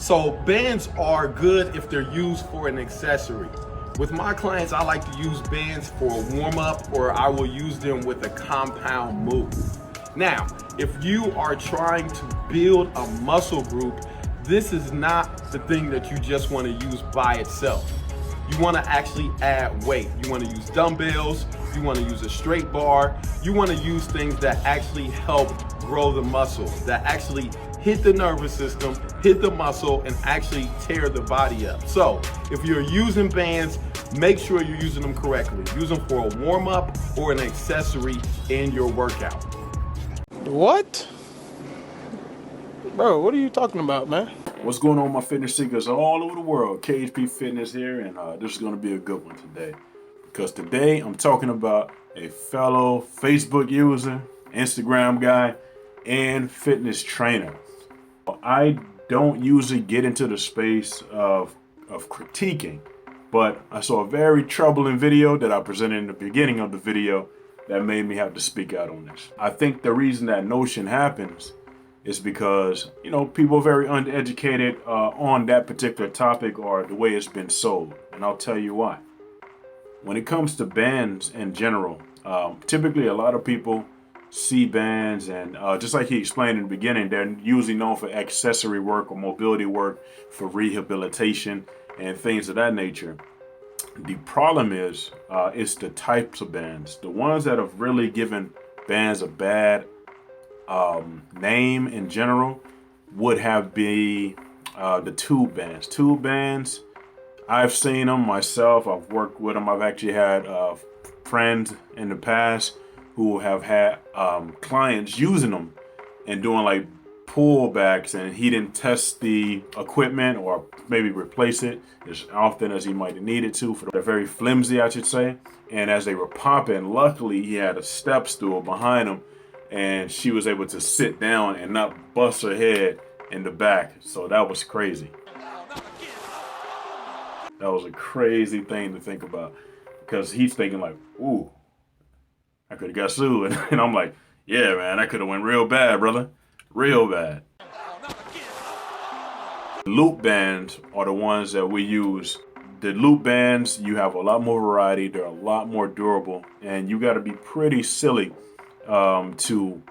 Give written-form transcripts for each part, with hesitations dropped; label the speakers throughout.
Speaker 1: So bands are good if they're used for an accessory. With my clients, I like to use bands for a warm-up, or I will use them with a compound move. Now, if you are trying to build a muscle group, this is not the thing that you just want to use by itself. You want to actually add weight. You want to use dumbbells, you want to use a straight bar, you want to use things that actually help grow the muscle, that actually hit the nervous system, hit the muscle, and actually tear the body up. So if you're using bands, make sure you're using them correctly. Use them for a warm-up or an accessory in your workout.
Speaker 2: What? Bro, what are you talking about, man?
Speaker 3: What's going on, my fitness seekers all over the world? khp Fitness here, and this is going to be a good one today. Because today I'm talking about a fellow Facebook user, Instagram guy, and fitness trainer. I don't usually get into the space of critiquing, but I saw a very troubling video that I presented in the beginning of the video that made me have to speak out on this. I think the reason that notion happens is because, you know, people are very uneducated on that particular topic or the way it's been sold. And I'll tell you why. When it comes to bands in general, typically a lot of people see bands and just like he explained in the beginning, they're usually known for accessory work or mobility work for rehabilitation and things of that nature. The problem is it's the types of bands. The ones that have really given bands a bad name in general would have be the tube bands. Tube bands, I've seen them myself. I've worked with them. I've actually had friends in the past who have had clients using them and doing like pullbacks, and he didn't test the equipment or maybe replace it as often as he might have needed to. They're very flimsy, I should say. And as they were popping, luckily he had a step stool behind him, and she was able to sit down and not bust her head in the back. So that was crazy. That was a crazy thing to think about, because he's thinking like, ooh, I could have got sued. And I'm like, yeah, man, that could have went real bad, brother. Real bad. Loop bands are the ones that we use. The loop bands, you have a lot more variety. They're a lot more durable, and you got to be pretty silly to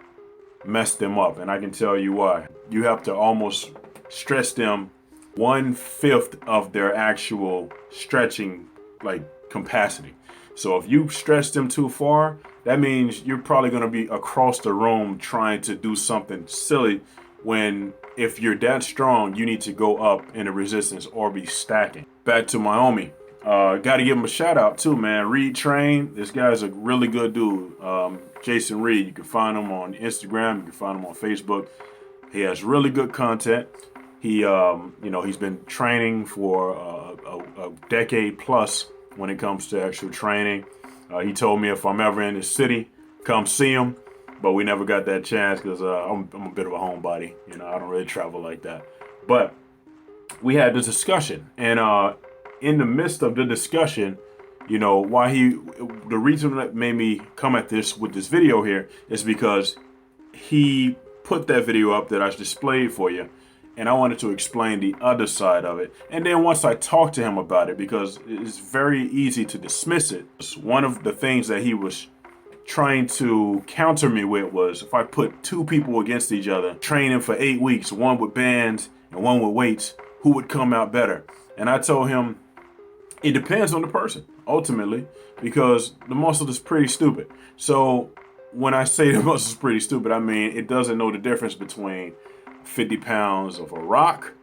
Speaker 3: mess them up. And I can tell you why. You have to almost stretch them 1/5 of their actual stretching like capacity. So if you stretch them too far, that means you're probably going to be across the room trying to do something silly, when if you're that strong, you need to go up in the resistance or be stacking. Back to Miami. Got to give him a shout out too, man. Reed Train. This guy's a really good dude. Jason Reed. You can find him on Instagram. You can find him on Facebook. He has really good content. He, he's been training for a decade plus when it comes to actual training. He told me if I'm ever in the city, come see him. But we never got that chance because I'm a bit of a homebody. You know, I don't really travel like that. But we had this discussion, and in the midst of the discussion, you know, the reason that made me come at this with this video here is because he put that video up that I displayed for you, and I wanted to explain the other side of it. And then once I talked to him about it, because it's very easy to dismiss it, one of the things that he was trying to counter me with was, if I put two people against each other, training for 8 weeks, one with bands and one with weights, who would come out better? And I told him, it depends on the person, ultimately, because the muscle is pretty stupid. So when I say the muscle is pretty stupid, I mean, it doesn't know the difference between 50 pounds of a rock,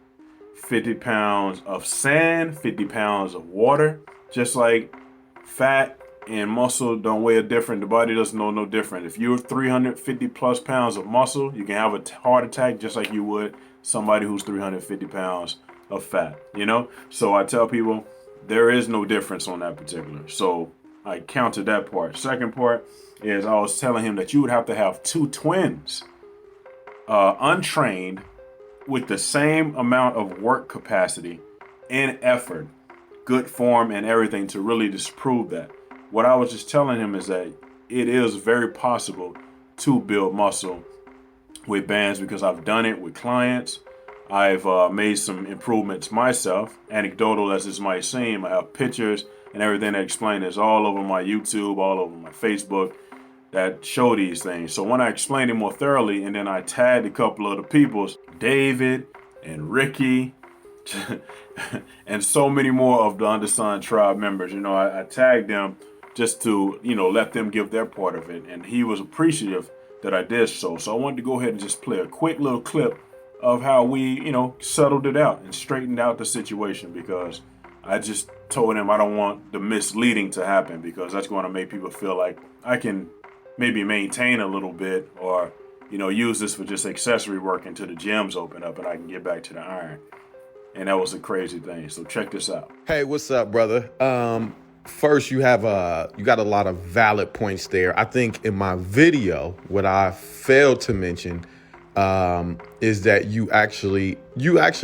Speaker 3: 50 pounds of sand, 50 pounds of water. Just like fat and muscle don't weigh a different, the body doesn't know no different. If you're 350 plus pounds of muscle, you can have a heart attack just like you would somebody who's 350 pounds of fat, you know? So I tell people there is no difference on that particular. So I counted that part. Second part is I was telling him that you would have to have two twins, untrained, with the same amount of work capacity and effort, good form and everything to really disprove that. What I was just telling him is that it is very possible to build muscle with bands, because I've done it with clients. I've made some improvements myself. Anecdotal as this might seem, I have pictures and everything that explain this all over my YouTube, all over my Facebook that show these things. So when I explained it more thoroughly, and then I tagged a couple of the peoples, David and Ricky, and so many more of the Undersun tribe members, I tagged them just to, let them give their part of it. And he was appreciative that I did so. So I wanted to go ahead and just play a quick little clip of how we, settled it out and straightened out the situation, because I just told him I don't want the misleading to happen, because that's going to make people feel like I can maybe maintain a little bit, or, use this for just accessory work until the gyms open up and I can get back to the iron. And that was a crazy thing. So check this out.
Speaker 1: Hey, what's up, brother? First, you got a lot of valid points there. I think in my video, what I failed to mention is that you actually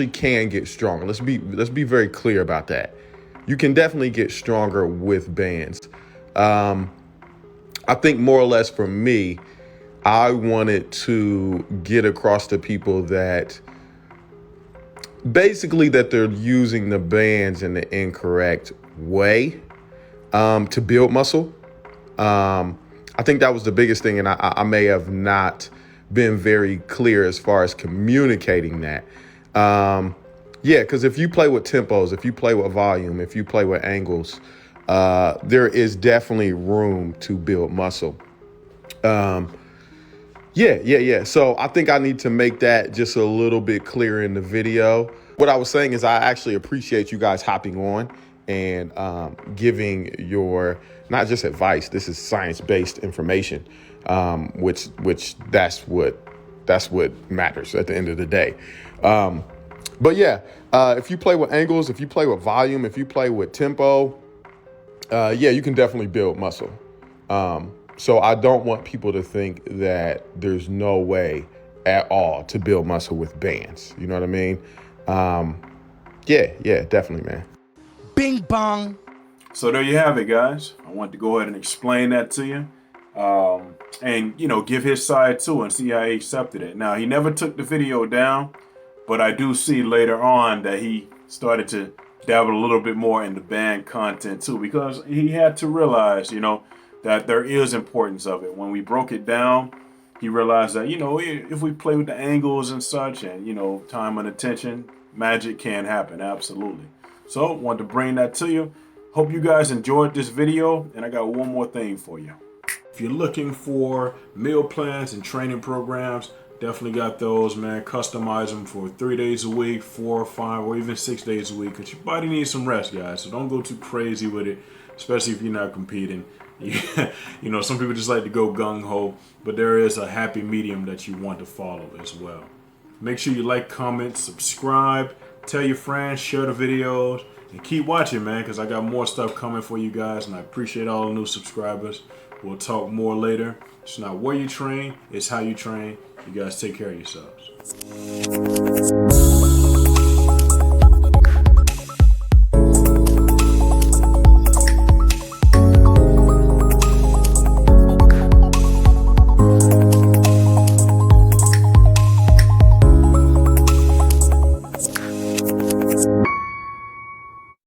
Speaker 1: can get stronger. Let's be very clear about that. You can definitely get stronger with bands. I think more or less for me, I wanted to get across to people that basically that they're using the bands in the incorrect way to build muscle. I think that was the biggest thing, and I may have not been very clear as far as communicating that. Because if you play with tempos, if you play with volume, if you play with angles, there is definitely room to build muscle. So I think I need to make that just a little bit clearer in the video. What I was saying is I actually appreciate you guys hopping on and giving your, not just advice, this is science-based information, which that's what matters at the end of the day. If you play with angles, if you play with volume, if you play with tempo, you can definitely build muscle. So I don't want people to think that there's no way at all to build muscle with bands. You know what I mean? Definitely, man.
Speaker 2: Bing bong.
Speaker 3: So there you have it, guys. I want to go ahead and explain that to you. And give his side too and see how he accepted it. Now, he never took the video down, but I do see later on that he started to dabble a little bit more in the band content too, because he had to realize, that there is importance of it. When we broke it down, he realized that, if we play with the angles and such and, time and attention, magic can happen. Absolutely. So wanted to bring that to you. Hope you guys enjoyed this video. And I got one more thing for you. If you're looking for meal plans and training programs, definitely got those, man. Customize them for 3 days a week, 4 or 5, or even 6 days a week, because your body needs some rest, guys. So don't go too crazy with it, especially if you're not competing. Some people just like to go gung-ho, but there is a happy medium that you want to follow as well. Make sure you like, comment, subscribe, tell your friends, share the videos, and keep watching, man, because I got more stuff coming for you guys, and I appreciate all the new subscribers. We'll talk more later. It's not where you train, it's how you train. You guys take care of yourselves.